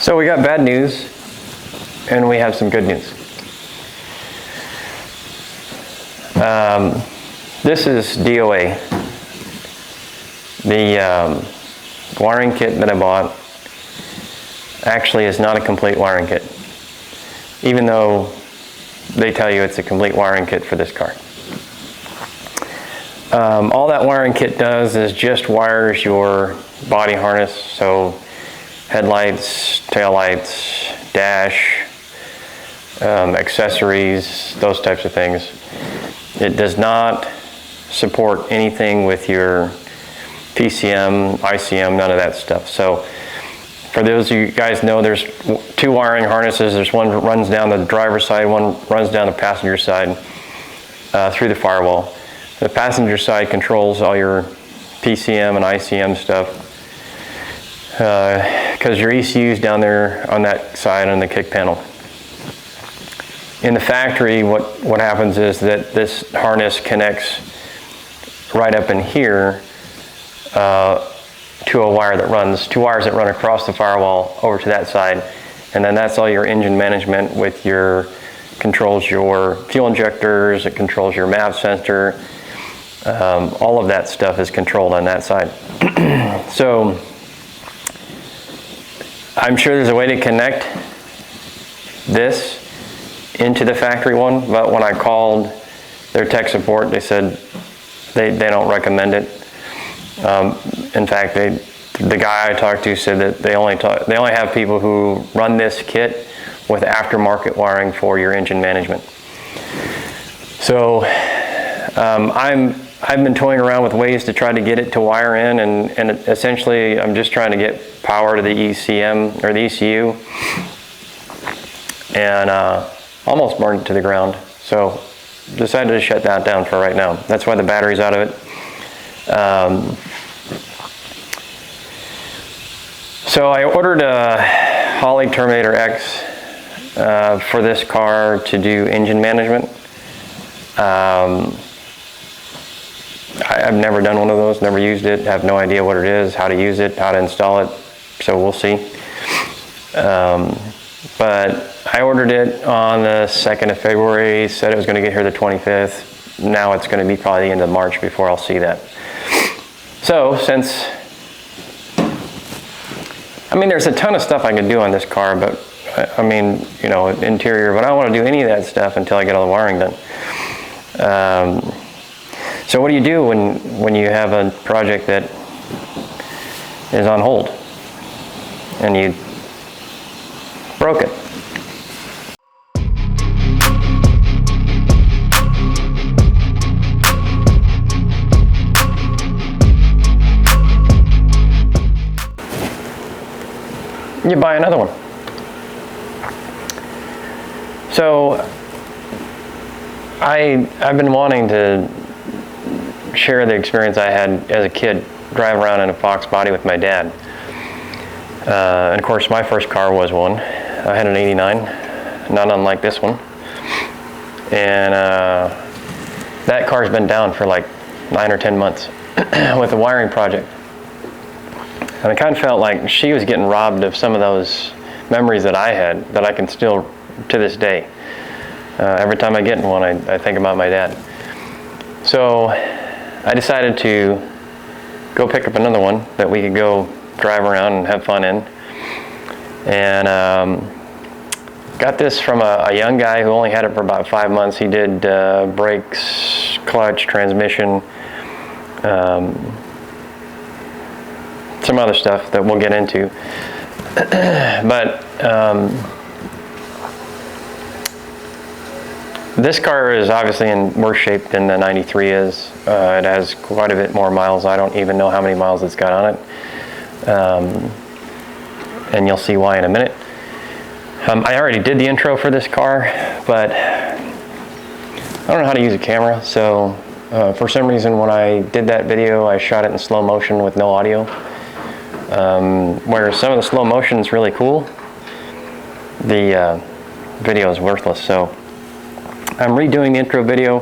So we got bad news and we have some good news. This is DOA. The wiring kit that I bought actually is not a complete wiring kit, even though they tell you it's a complete wiring kit for this car. All that wiring kit does is just wires your body harness, so headlights, taillights, dash, accessories, those types of things. It does not support anything with your PCM, ICM, none of that stuff. So for those of you guys know, there's two wiring harnesses. There's one that runs down the driver's side, one runs down the passenger side through the firewall. The passenger side controls all your PCM and ICM stuff because your ECU's down there on that side on the kick panel. In the factory, what happens is that this harness connects right up in here to a wire that runs, two wires that run across the firewall over to that side, and then that's all your engine management with your, controls your fuel injectors, it controls your MAV sensor, all of that stuff is controlled on that side. So I'm sure there's a way to connect this into the factory one, but when I called their tech support, they said they don't recommend it. In fact, the guy I talked to said that they only have people who run this kit with aftermarket wiring for your engine management. So I've been toying around with ways to try to get it to wire in, and essentially I'm just trying to get power to the ECM or the ECU, and almost burned it to the ground. So decided to shut that down for right now. That's why the battery's out of it. So I ordered a Holley Terminator X for this car to do engine management. I've never done one of those, never used it, have no idea what it is, how to use it, how to install it, so we'll see. But I ordered it on the 2nd of February, said it was going to get here the 25th. Now it's going to be probably the end of March before I'll see that. So since, I mean, there's a ton of stuff I can do on this car, but I mean, you know, interior, but I don't want to do any of that stuff until I get all the wiring done. So what do you do when you have a project that is on hold and you broke it? You buy another one. So I've been wanting to share the experience I had as a kid, drive around in a Fox body with my dad. And of course my first car was one. I had an 89, not unlike this one. And that car's been down for like 9 or 10 months with a wiring project. And I kind of felt like she was getting robbed of some of those memories that I had, that I can still, to this day. Every time I get in one, I think about my dad. So I decided to go pick up another one that we could go drive around and have fun in. And got this from a young guy who only had it for about 5 months. He did brakes, clutch, transmission, some other stuff that we'll get into. But this car is obviously in worse shape than the 93 is. It has quite a bit more miles. I don't even know how many miles it's got on it. And you'll see why in a minute. I already did the intro for this car, but I don't know how to use a camera. So for some reason when I did that video, I shot it in slow motion with no audio. Where some of the slow motion is really cool, the video is worthless. So I'm redoing the intro video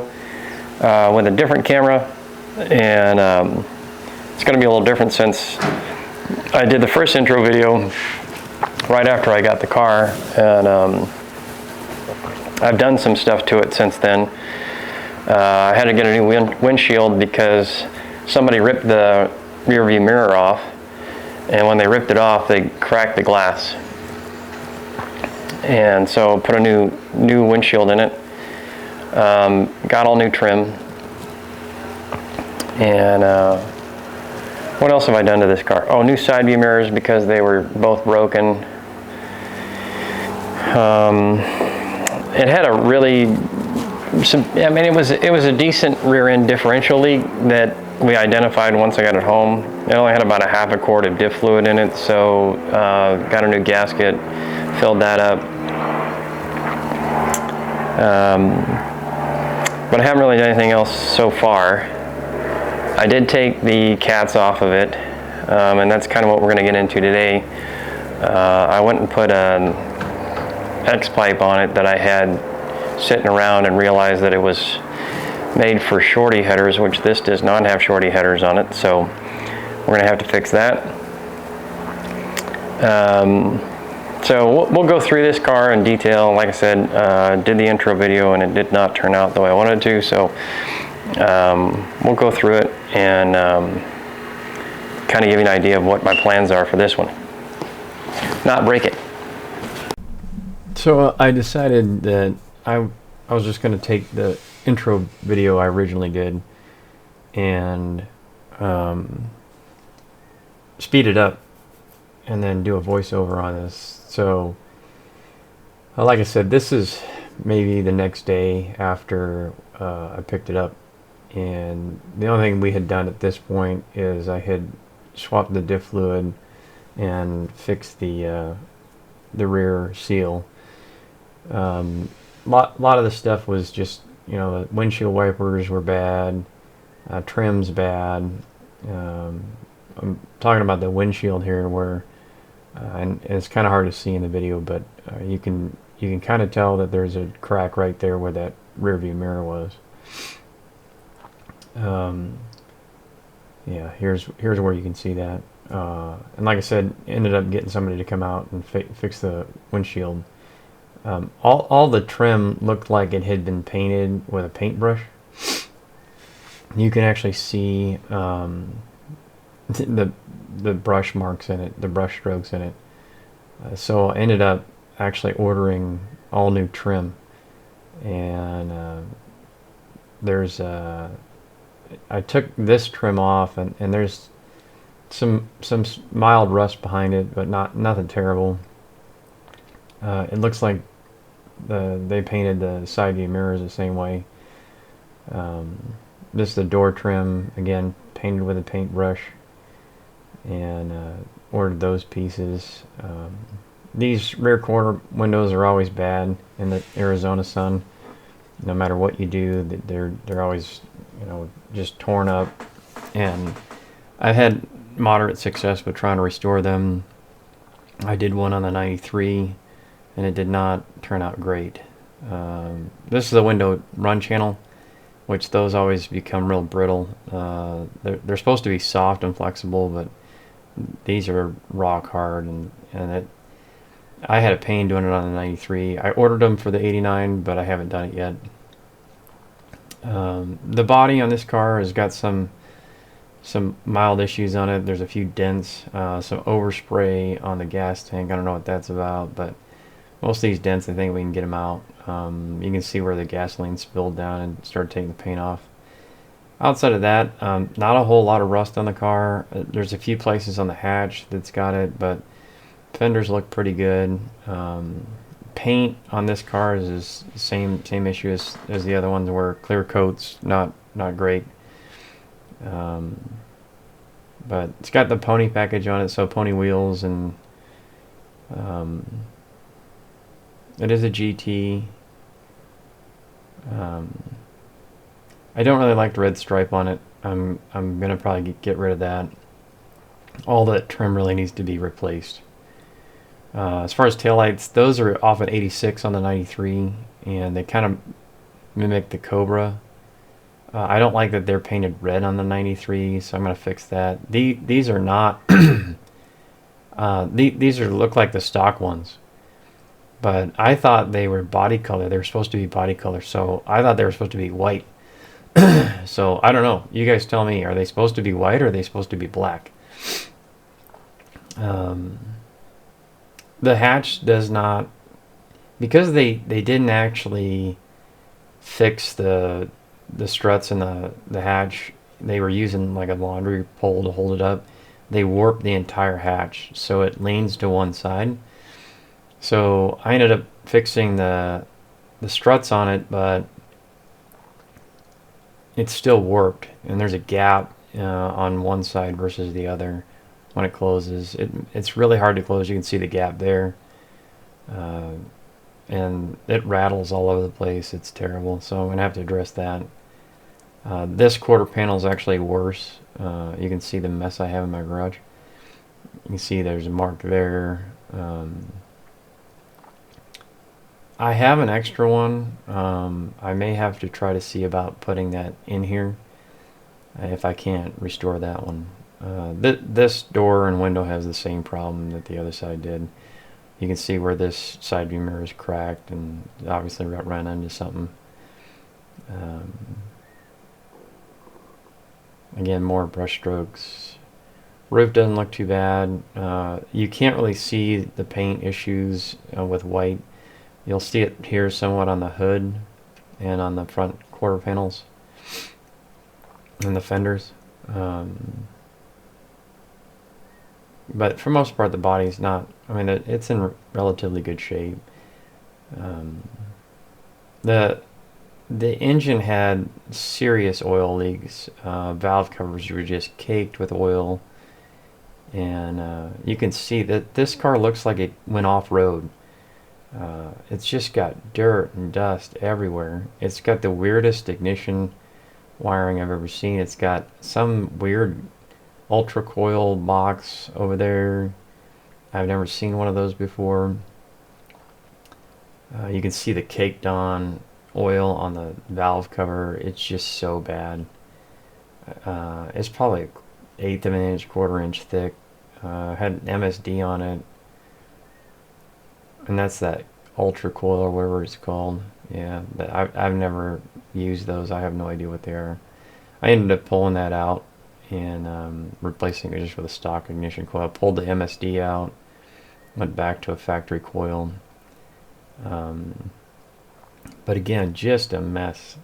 with a different camera, and it's going to be a little different since I did the first intro video right after I got the car, and I've done some stuff to it since then. I had to get a new windshield because somebody ripped the rear view mirror off, and when they ripped it off, they cracked the glass. And so put a new windshield in it. Got all new trim. And what else have I done to this car? Oh, new side view mirrors because they were both broken. It had a really, it was a decent rear end differentially that we identified once I got it home. It only had about a half a quart of diff fluid in it, so got a new gasket, filled that up. But I haven't really done anything else so far. I did take the cats off of it, and that's kind of what we're going to get into today. I went and put an X-pipe on it that I had sitting around and realized that it was made for shorty headers, which this does not have shorty headers on it, so we're going to have to fix that. So we'll go through this car in detail. Like I said, did the intro video and it did not turn out the way I wanted to, so we'll go through it and kind of give you an idea of what my plans are for this one. Not break it. So I decided that I was just going to take the intro video I originally did and speed it up and then do a voiceover on this. So like I said, this is maybe the next day after I picked it up, and the only thing we had done at this point is I had swapped the diff fluid and fixed the rear seal. Lot of the stuff was just, the windshield wipers were bad, trim's bad. I'm talking about the windshield here, where and it's kind of hard to see in the video, but you can kind of tell that there's a crack right there where that rear view mirror was. Yeah, here's where you can see that. And like I said, ended up getting somebody to come out and fix the windshield. All the trim looked like it had been painted with a paintbrush. You can actually see the brush marks in it, the brush strokes in it. So I ended up actually ordering all new trim, and there's I took this trim off, and there's some mild rust behind it, but nothing terrible. It looks like they painted the side view mirrors the same way. This is the door trim, again painted with a paintbrush, and ordered those pieces. These rear quarter windows are always bad in the Arizona sun. No matter what you do, they're always just torn up, and I've had moderate success with trying to restore them. I did one on the 93 and it did not turn out great. This is the window run channel, which those always become real brittle. They're supposed to be soft and flexible, but these are rock hard, and I had a pain doing it on the 93. I ordered them for the 89, but I haven't done it yet. The body on this car has got some mild issues on it. There's a few dents, some overspray on the gas tank. I don't know what that's about, but most of these dents, I think we can get them out. You can see where the gasoline spilled down and started taking the paint off. Outside of that, not a whole lot of rust on the car. There's a few places on the hatch that's got it, but fenders look pretty good. Paint on this car is the same issue as the other ones, where clear coat's not great. But it's got the pony package on it, so pony wheels, and it is a GT. I don't really like the red stripe on it. I'm gonna probably get rid of that. All that trim really needs to be replaced. As far as taillights, those are off at 86 on the 93, and they kind of mimic the Cobra. I don't like that they're painted red on the 93, so I'm going to fix that. These are not... These look like the stock ones, but I thought they were body color. They were supposed to be body color, so I thought they were supposed to be white. So I don't know. You guys tell me. Are they supposed to be white or are they supposed to be black? The hatch does not, because they didn't actually fix the struts and the hatch. They were using like a laundry pole to hold it up. They warped the entire hatch so it leans to one side. So I ended up fixing the struts on it, but it's still warped, and there's a gap on one side versus the other when it closes. It's really hard to close. You can see the gap there, and it rattles all over the place. It's terrible, so I'm gonna have to address that. This quarter panel is actually worse. You can see the mess I have in my garage. You can see there's a mark there. I have an extra one. I may have to try to see about putting that in here if I can't restore that one. This door and window has the same problem that the other side did. You can see where this side view mirror is cracked and obviously ran into something. Again, more brush strokes. Roof doesn't look too bad. You can't really see the paint issues with white. You'll see it here somewhat on the hood and on the front quarter panels and the fenders. But for most part, the body's not, I mean, it's in relatively good shape. The engine had serious oil leaks. Valve covers were just caked with oil. And you can see that this car looks like it went off-road. It's just got dirt and dust everywhere. It's got the weirdest ignition wiring I've ever seen. It's got some weird ultra coil box over there. I've never seen one of those before. You can see the caked on oil on the valve cover. It's just so bad. It's probably an eighth of an inch, quarter inch thick. Had an MSD on it. And that's that ultra coil or whatever it's called. Yeah, I've never used those. I have no idea what they are. I ended up pulling that out and replacing it just with a stock ignition coil. I pulled the MSD out, went back to a factory coil. But again, just a mess.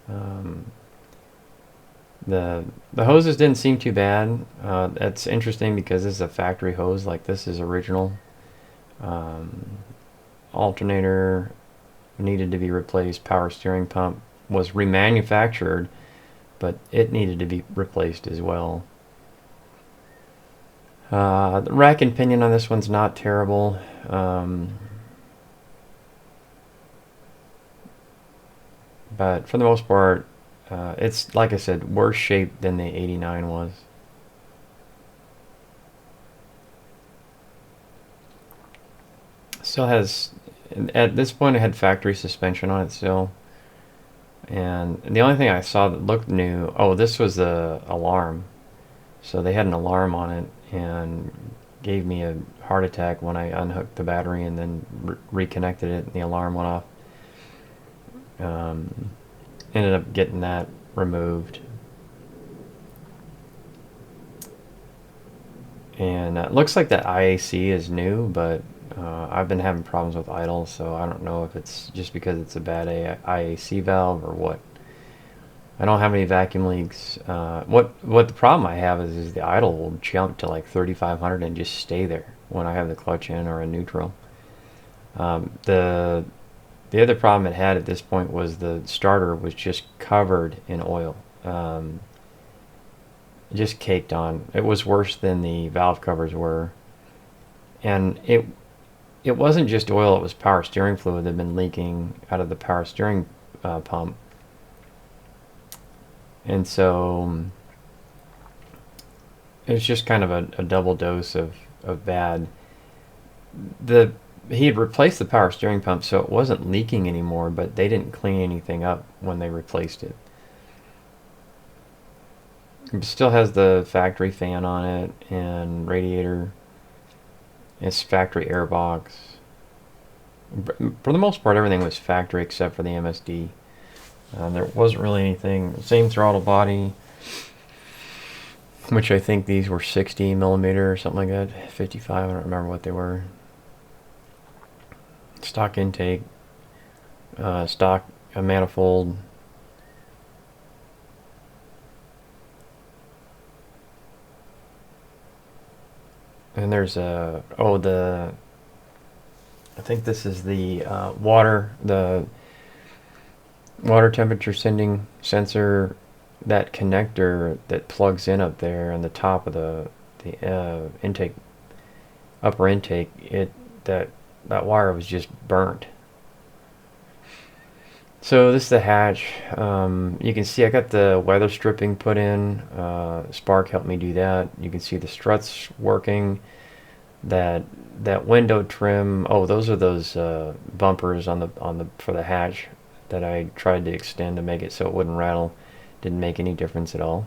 The hoses didn't seem too bad. That's interesting because this is a factory hose. Like, this is original. Alternator needed to be replaced. Power steering pump was remanufactured, but it needed to be replaced as well. The rack and pinion on this one's not terrible. But for the most part, it's, like I said, worse shape than the 89 was. Still has, at this point, it had factory suspension on it still. And the only thing I saw that looked new, oh, this was the alarm. So they had an alarm on it and gave me a heart attack when I unhooked the battery and then reconnected it, and the alarm went off. Ended up getting that removed. And it looks like that IAC is new, but I've been having problems with idle, so I don't know if it's just because it's a bad IAC valve or what. I don't have any vacuum leaks. What the problem I have is the idle will jump to like 3,500 and just stay there when I have the clutch in or a neutral. The other problem it had at this point was the starter was just covered in oil. Just caked on. It was worse than the valve covers were. And it wasn't just oil, it was power steering fluid that had been leaking out of the power steering pump. And so it was just kind of a double dose of bad. He had replaced the power steering pump, so it wasn't leaking anymore, but they didn't clean anything up when they replaced it. It still has the factory fan on it and radiator. It's factory airbox. For the most part, everything was factory except for the MSD. There wasn't really anything. Same throttle body, which I think these were 60 millimeter or something like that. 55, I don't remember what they were. Stock intake, stock manifold. And there's a, I think this is the the water temperature sending sensor, that connector that plugs in up there on the top of the intake, upper intake. That wire was just burnt. So this is the hatch. You can see I got the weather stripping put in. Spark helped me do that. You can see the struts working. That window trim. Oh, those are those bumpers on the for the hatch that I tried to extend to make it so it wouldn't rattle. Didn't make any difference at all.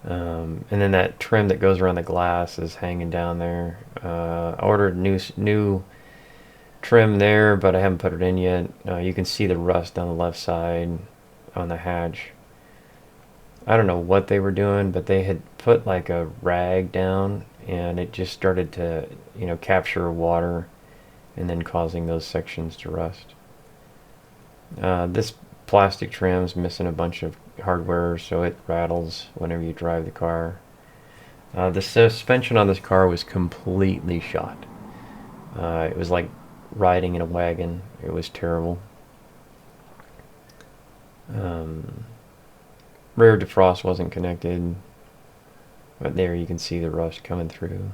And then that trim that goes around the glass is hanging down there. I ordered new trim there, but I haven't put it in yet. You can see the rust on the left side on the hatch. I don't know what they were doing, but they had put like a rag down and it just started to, capture water and then causing those sections to rust. This plastic trim's missing a bunch of hardware, so it rattles whenever you drive the car. The suspension on this car was completely shot. It was like riding in a wagon. It was terrible. Rear defrost wasn't connected, but there you can see the rust coming through.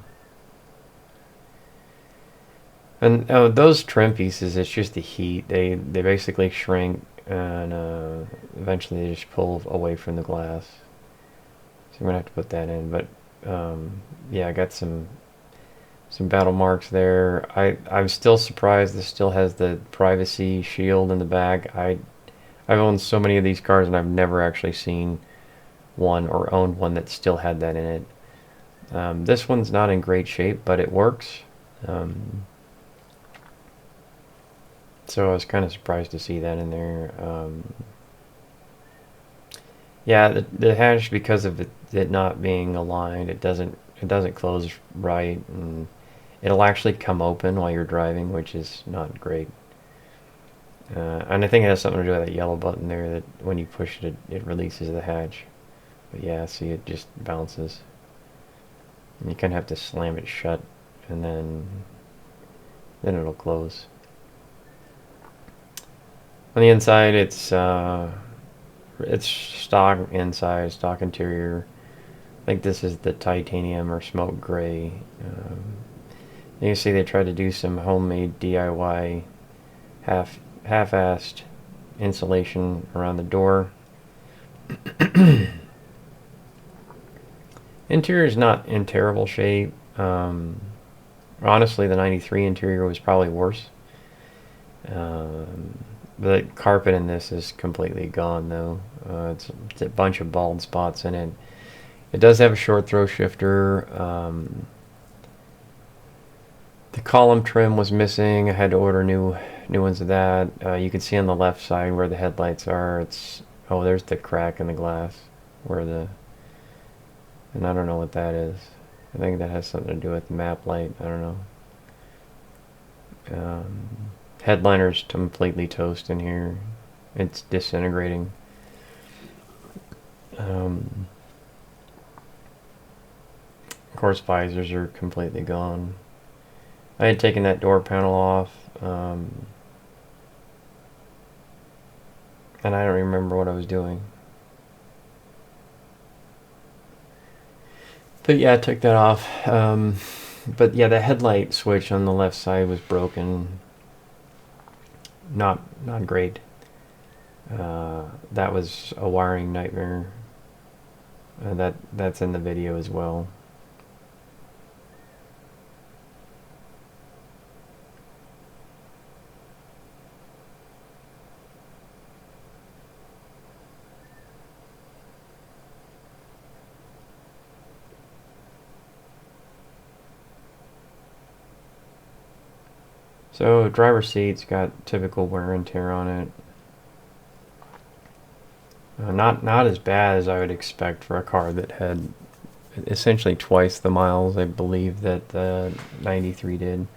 And those trim pieces, it's just the heat. They basically shrink, and eventually they just pull away from the glass. So I'm gonna have to put that in. But yeah, I got some battle marks there. I'm still surprised this still has the privacy shield in the back. I've owned so many of these cars and I've never actually seen one or owned one that still had that in it. This one's not in great shape, but it works. So I was kind of surprised to see that in there. Yeah, the hatch, because of it not being aligned, it doesn't close right, and it'll actually come open while you're driving, which is not great. And I think it has something to do with that yellow button there, that when you push it, it releases the hatch. But yeah, see, it just bounces. And you kind of have to slam it shut, and then it'll close. On the inside, it's stock inside, stock interior. I think this is the titanium or smoke gray. You can see they tried to do some homemade DIY, half-assed insulation around the door. Interior is not in terrible shape. Honestly, the 93 interior was probably worse. The carpet in this is completely gone, though. It's a bunch of bald spots in it. It does have a short throw shifter. The column trim was missing. I had to order new ones of that. You can see on the left side where the headlights are. There's the crack in the glass and I don't know what that is. I think that has something to do with the map light. I don't know. Headliner's completely toast in here. It's disintegrating. Of course, visors are completely gone. I had taken that door panel off, and I don't remember what I was doing. But yeah, I took that off. But yeah, the headlight switch on the left side was broken. Not great. That was a wiring nightmare. That's in the video as well. So driver's seat's got typical wear and tear on it. Not as bad as I would expect for a car that had essentially twice the miles I believe that the 93 did.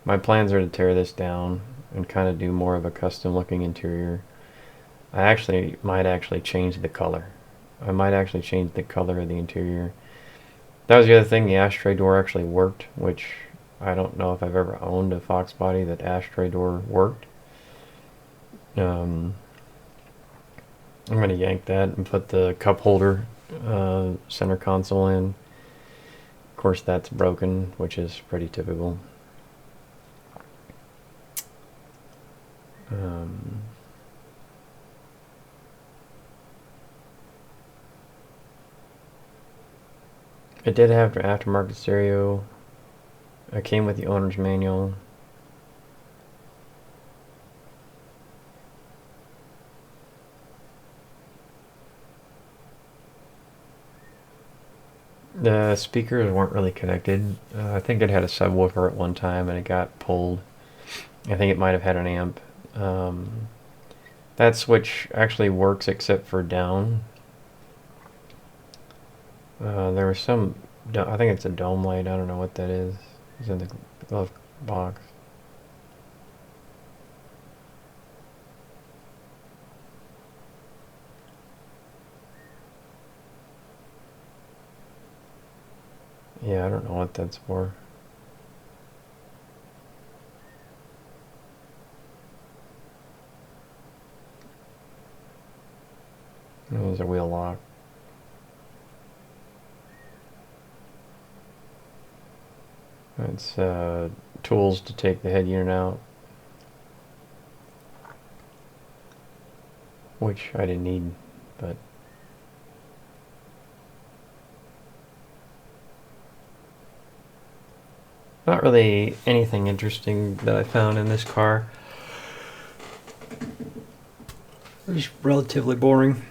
My plans are to tear this down and kind of do more of a custom looking interior. I might actually change the color. I might actually change the color of the interior. That was the other thing, the ashtray door actually worked, which I don't know if I've ever owned a Fox body that ashtray door worked. I'm going to yank that and put the cup holder center console in. Of course, that's broken, which is pretty typical. It did have aftermarket stereo. It came with the owner's manual. The speakers weren't really connected. I think it had a subwoofer at one time and it got pulled. I think it might have had an amp. That switch actually works except for down. There was some, I think it's a dome light, I don't know what that is. It's in the glove box. Yeah, I don't know what that's for. There's a wheel lock. It's tools to take the head unit out, which I didn't need, but not really anything interesting that I found in this car. It was relatively boring.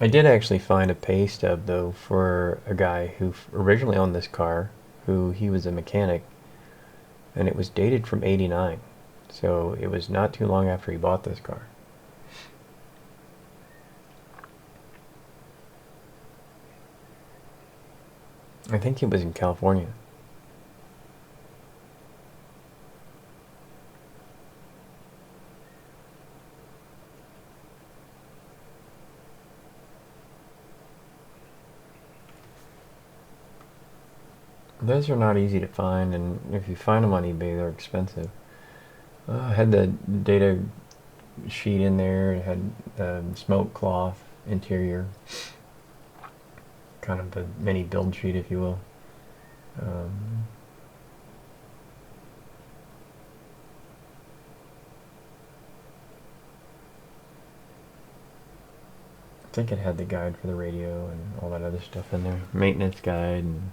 I did actually find a pay stub though for a guy who originally owned this car, he was a mechanic, and it was dated from '89, so it was not too long after he bought this car. I think it was in California. Those are not easy to find, and if you find them on eBay, they're expensive. I had the data sheet in there. It had smoke cloth interior, kind of a mini build sheet, if you will. I think it had the guide for the radio and all that other stuff in there. Maintenance guide and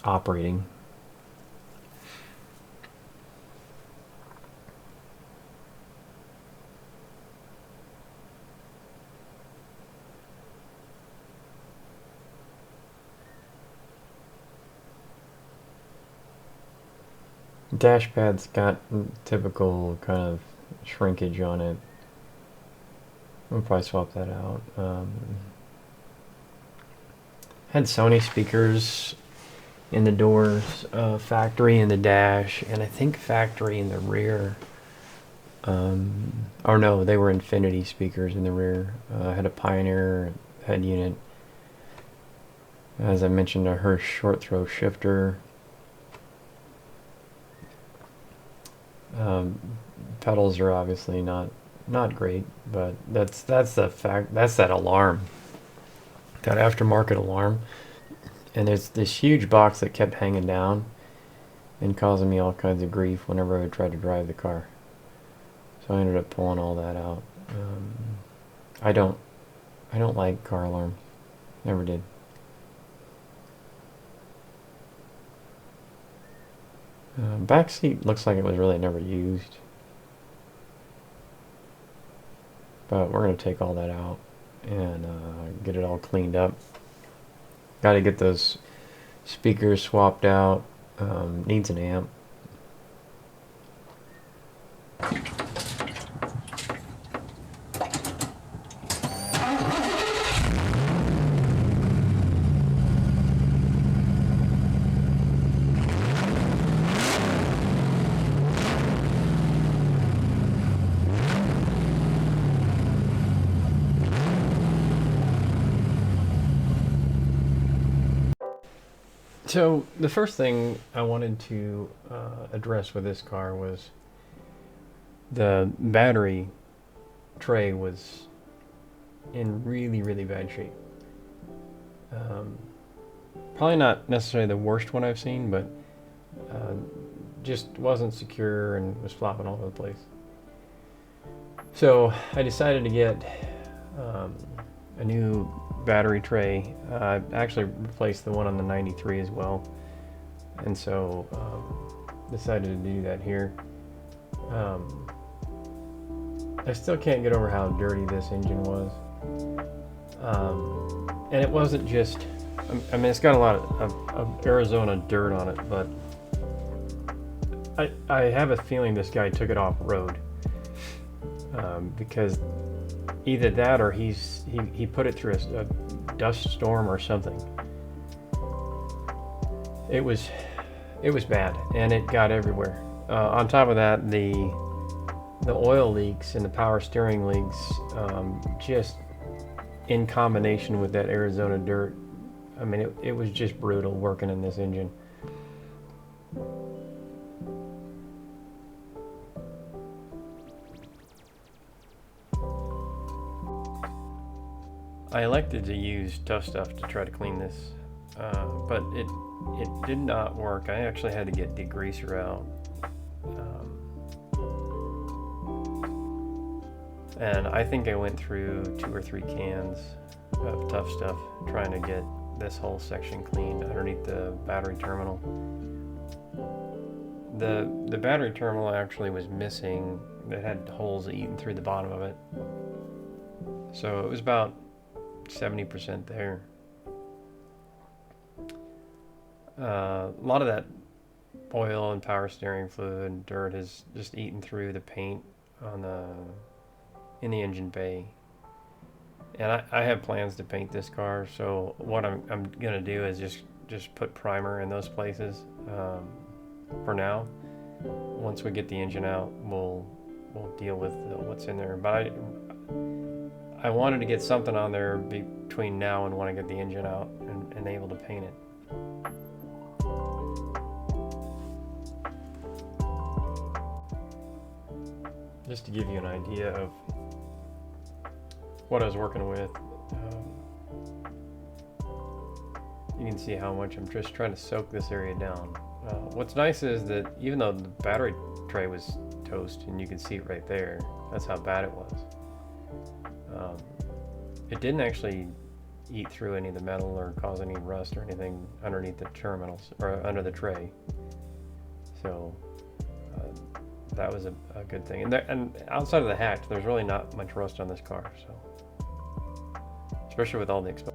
operating. Dashpad's got typical kind of shrinkage on it. I'll probably swap that out. Had Sony speakers in the doors, factory in the dash, and I think factory in the rear. Or no, they were Infinity speakers in the rear. Had a Pioneer head unit. As I mentioned, a Hirsch short throw shifter. Pedals are obviously not great, but that's the fact. That's that alarm, that aftermarket alarm. And there's this huge box that kept hanging down and causing me all kinds of grief whenever I would try to drive the car. So I ended up pulling all that out. I don't like car alarms. Never did. Back seat looks like it was really never used. But we're going to take all that out and get it all cleaned up. Got to get those speakers swapped out. Needs an amp. So the first thing I wanted to address with this car was the battery tray was in really, really bad shape. Probably not necessarily the worst one I've seen, but just wasn't secure and was flopping all over the place. So I decided to get a new battery tray. I actually replaced the one on the 93 as well, and so decided to do that here. I still can't get over how dirty this engine was, and it wasn't just, I mean, it's got a lot of Arizona dirt on it, but I have a feeling this guy took it off road, because either that or he put it through a dust storm or something. It was bad, and it got everywhere. On top of that, the oil leaks and the power steering leaks, just in combination with that Arizona dirt, I mean, it was just brutal working in this engine. I elected to use Tough Stuff to try to clean this, but it did not work. I actually had to get degreaser out, and I think I went through 2 or 3 cans of Tough Stuff trying to get this whole section cleaned underneath the battery terminal. The battery terminal actually was missing. It had holes eaten through the bottom of it, so it was about 70% there. A lot of that oil and power steering fluid and dirt has just eaten through the paint in the engine bay. And I have plans to paint this car, so what I'm gonna do is just put primer in those places for now. Once we get the engine out, we'll deal with what's in there. But I wanted to get something on there between now and when I get the engine out and able to paint it. Just to give you an idea of what I was working with, you can see how much I'm just trying to soak this area down. What's nice is that even though the battery tray was toast, and you can see it right there, that's how bad it was. It didn't actually eat through any of the metal or cause any rust or anything underneath the terminals or under the tray. So that was a good thing. And outside of the hatch, there's really not much rust on this car. So especially with all the exposure.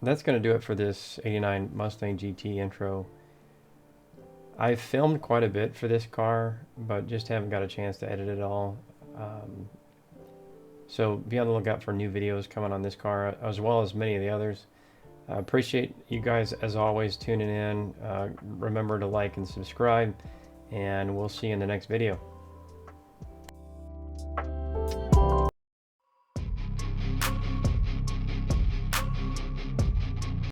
that's going to do it for this 89 Mustang GT intro. I filmed quite a bit for this car, but just haven't got a chance to edit it all. So be on the lookout for new videos coming on this car, as well as many of the others. I appreciate you guys, as always, tuning in. Remember to like and subscribe, and we'll see you in the next video.